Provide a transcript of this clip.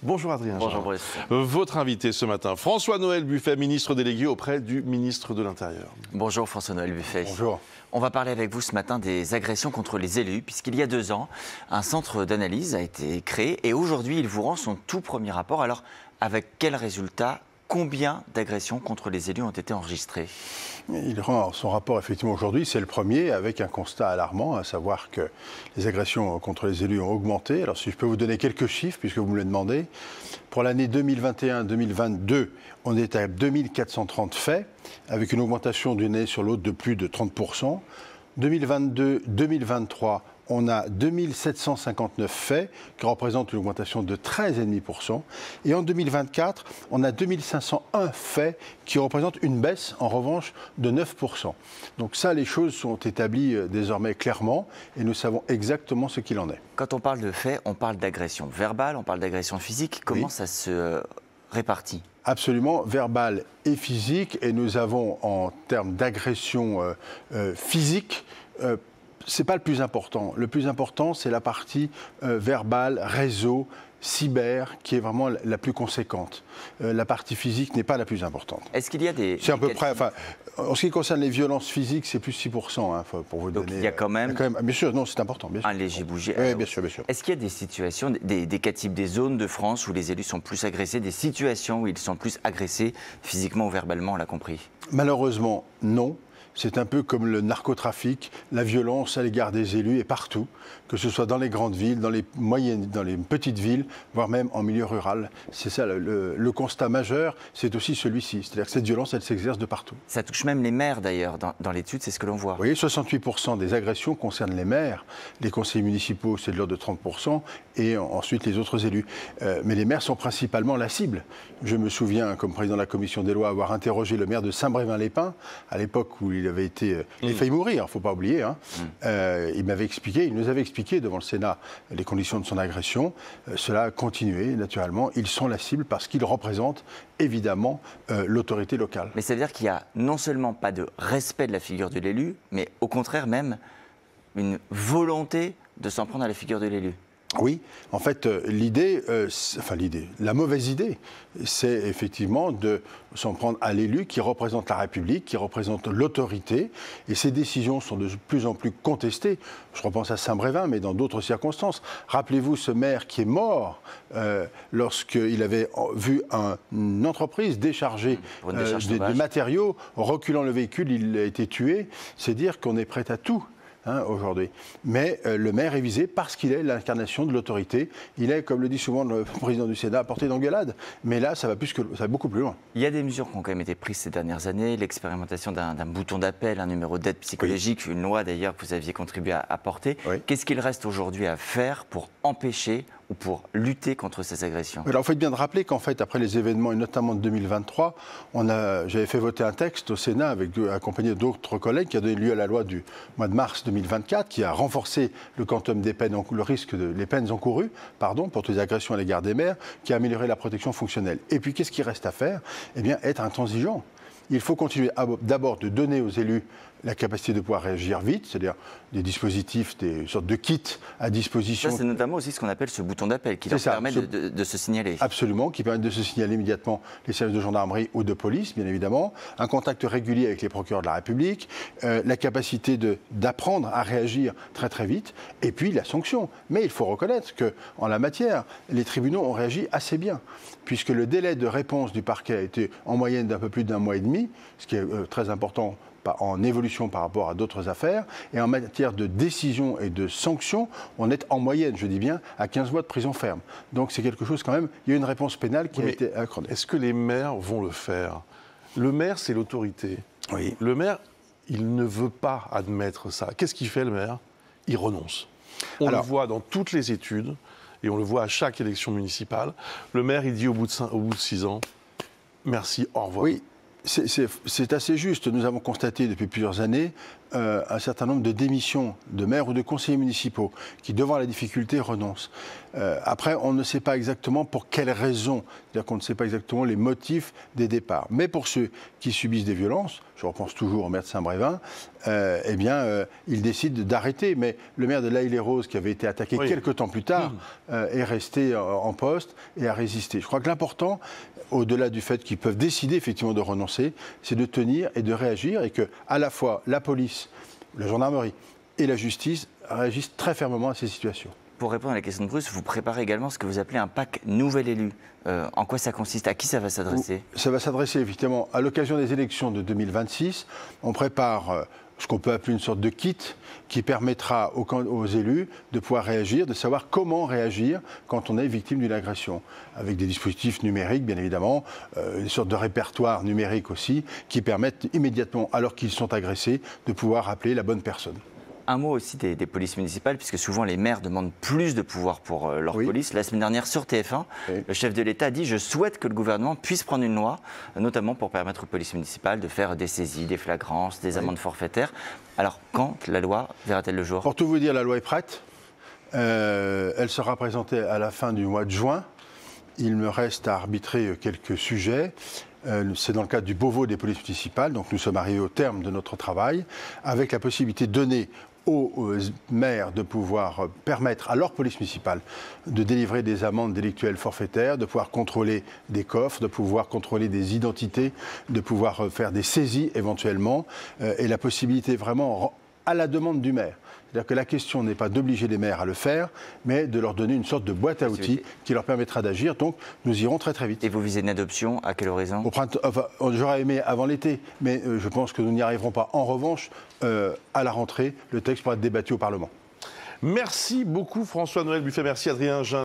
Bonjour Adrien. Bonjour Brice. Votre invité ce matin, François-Noël Buffet, ministre délégué auprès du ministre de l'Intérieur. Bonjour François-Noël Buffet. Bonjour. On va parler avec vous ce matin des agressions contre les élus, puisqu'il y a 2 ans, un centre d'analyse a été créé et aujourd'hui, il vous rend son tout premier rapport. Alors, avec quel résultat ? Combien d'agressions contre les élus ont été enregistrées ? Il rend son rapport effectivement aujourd'hui, c'est le premier, avec un constat alarmant, à savoir que les agressions contre les élus ont augmenté. Alors si je peux vous donner quelques chiffres, puisque vous me le demandez, pour l'année 2021-2022, on est à 2430 faits, avec une augmentation d'une année sur l'autre de plus de 30%. 2022-2023, on a 2759 faits, qui représentent une augmentation de 13,5%. Et en 2024, on a 2501 faits, qui représentent une baisse, en revanche, de 9%. Donc ça, les choses sont établies désormais clairement, et nous savons exactement ce qu'il en est. Quand on parle de faits, on parle d'agression verbale, on parle d'agression physique. Comment ça se répartit ? Absolument, verbal et physique. Et nous avons, en termes d'agression physique, c'est pas le plus important. Le plus important, c'est la partie verbale, réseau, cyber, qui est vraiment la plus conséquente. La partie physique n'est pas la plus importante. Est-ce qu'il y a des... C'est à peu près... Enfin, en ce qui concerne les violences physiques, c'est plus 6%, hein, pour vous donner... Donc il y a quand même... Bien sûr, non, c'est important. Bien sûr. Un léger bouger. Oui, bien sûr, bien sûr. Est-ce qu'il y a des situations, des cas types, des zones de France où les élus sont plus agressés, des situations où ils sont plus agressés physiquement ou verbalement, on l'a compris ? Malheureusement, non. C'est un peu comme le narcotrafic, la violence à l'égard des élus est partout, que ce soit dans les grandes villes, dans les moyennes, dans les petites villes, voire même en milieu rural. C'est ça le constat majeur, c'est aussi celui-ci. C'est-à-dire que cette violence, elle s'exerce de partout. Ça touche même les maires d'ailleurs, dans l'étude, c'est ce que l'on voit. Oui, 68% des agressions concernent les maires. Les conseillers municipaux, c'est de l'ordre de 30%, et ensuite les autres élus. Mais les maires sont principalement la cible. Je me souviens, comme président de la commission des lois, avoir interrogé le maire de Saint-Brévin-les-Pins, à l'époque où il avait été... Il a failli mourir, il ne faut pas oublier. Hein. Il nous avait expliqué devant le Sénat les conditions de son agression. Cela a continué, naturellement. Ils sont la cible parce qu'ils représentent, évidemment, l'autorité locale. Mais ça veut dire qu'il n'y a non seulement pas de respect de la figure de l'élu, mais au contraire même une volonté de s'en prendre à la figure de l'élu. Oui, en fait, la mauvaise idée, c'est effectivement de s'en prendre à l'élu qui représente la République, qui représente l'autorité, et ces décisions sont de plus en plus contestées. Je repense à Saint-Brévin, mais dans d'autres circonstances. Rappelez-vous ce maire qui est mort lorsqu'il avait vu une entreprise décharger des matériaux, reculant le véhicule, il a été tué. C'est dire qu'on est prêt à tout. Aujourd'hui. Mais le maire est visé parce qu'il est l'incarnation de l'autorité. Il est, comme le dit souvent le président du Sénat, à portée d'engueulade. Mais là, ça va beaucoup plus loin. Il y a des mesures qui ont quand même été prises ces dernières années. L'expérimentation d'un bouton d'appel, un numéro d'aide psychologique, une loi d'ailleurs que vous aviez contribué à porter. Oui. Qu'est-ce qu'il reste aujourd'hui à faire pour empêcher ou pour lutter contre ces agressions ? Alors, il faut bien de rappeler qu'en fait, après les événements, et notamment de 2023, j'avais fait voter un texte au Sénat accompagné d'autres collègues qui a donné lieu à la loi du mois de mars 2024, qui a renforcé le quantum des peines, les peines encourues, pour toutes les agressions à l'égard des maires, qui a amélioré la protection fonctionnelle. Et puis, qu'est-ce qu'il reste à faire ? Eh bien, être intransigeant. Il faut continuer d'abord de donner aux élus la capacité de pouvoir réagir vite, c'est-à-dire des dispositifs, des sortes de kits à disposition. Ça, c'est notamment aussi ce qu'on appelle ce bouton d'appel qui leur permet de se signaler. Absolument, qui permet de se signaler immédiatement les services de gendarmerie ou de police, bien évidemment. Un contact régulier avec les procureurs de la République, la capacité d'apprendre à réagir très très vite, et puis la sanction. Mais il faut reconnaître qu'en la matière, les tribunaux ont réagi assez bien, puisque le délai de réponse du parquet a été en moyenne d'un peu plus d'1 mois et demi, ce qui est très important en évolution par rapport à d'autres affaires. Et en matière de décision et de sanction, on est en moyenne, je dis bien, à 15 mois de prison ferme. Donc c'est quelque chose quand même, il y a une réponse pénale qui a été accordée. Est-ce que les maires vont le faire ? Le maire, c'est l'autorité. Oui. Le maire, il ne veut pas admettre ça. Qu'est-ce qu'il fait, le maire ? Il renonce. On le voit dans toutes les études, et on le voit à chaque élection municipale. Le maire, il dit au bout de 6 ans, merci, au revoir. Oui. C'est assez juste. Nous avons constaté depuis plusieurs années un certain nombre de démissions de maires ou de conseillers municipaux qui, devant la difficulté, renoncent. Après, on ne sait pas exactement pour quelles raisons, c'est-à-dire qu'on ne sait pas exactement les motifs des départs. Mais pour ceux qui subissent des violences, je repense toujours au maire de Saint-Brévin, il décide d'arrêter. Mais le maire de l'Haye-les-Roses, qui avait été attaqué quelques temps plus tard, est resté en poste et a résisté. Je crois que l'important, au-delà du fait qu'ils peuvent décider effectivement de renoncer, c'est de tenir et de réagir, et que à la fois la police, la gendarmerie et la justice réagissent très fermement à ces situations. Pour répondre à la question de Bruce, vous préparez également ce que vous appelez un pack nouvel élu. En quoi ça consiste? À qui ça va s'adresser? Ça va s'adresser effectivement à l'occasion des élections de 2026. On prépare ce qu'on peut appeler une sorte de kit qui permettra aux élus de pouvoir réagir, de savoir comment réagir quand on est victime d'une agression. Avec des dispositifs numériques, bien évidemment, une sorte de répertoire numérique aussi, qui permettent immédiatement, alors qu'ils sont agressés, de pouvoir appeler la bonne personne. Un mot aussi des polices municipales, puisque souvent les maires demandent plus de pouvoir pour leur police. La semaine dernière, sur TF1, le chef de l'État a dit « Je souhaite que le gouvernement puisse prendre une loi, notamment pour permettre aux polices municipales de faire des saisies, des flagrances, des amendes forfaitaires ». Alors, quand la loi verra-t-elle le jour? Pour tout vous dire, la loi est prête. Elle sera présentée à la fin du mois de juin. Il me reste à arbitrer quelques sujets. C'est dans le cadre du Beauvau des polices municipales, donc nous sommes arrivés au terme de notre travail, avec la possibilité donnée aux maires de pouvoir permettre à leur police municipale de délivrer des amendes délictuelles forfaitaires, de pouvoir contrôler des coffres, de pouvoir contrôler des identités, de pouvoir faire des saisies éventuellement, et la possibilité vraiment à la demande du maire. C'est-à-dire que la question n'est pas d'obliger les maires à le faire, mais de leur donner une sorte de boîte à outils qui leur permettra d'agir. Donc nous irons très très vite. Et vous visez une adoption à quel horizon? Au printemps, enfin, j'aurais aimé avant l'été, mais je pense que nous n'y arriverons pas. En revanche, à la rentrée, le texte pourra être débattu au Parlement. Merci beaucoup François-Noël Buffet, merci Adrien Agen.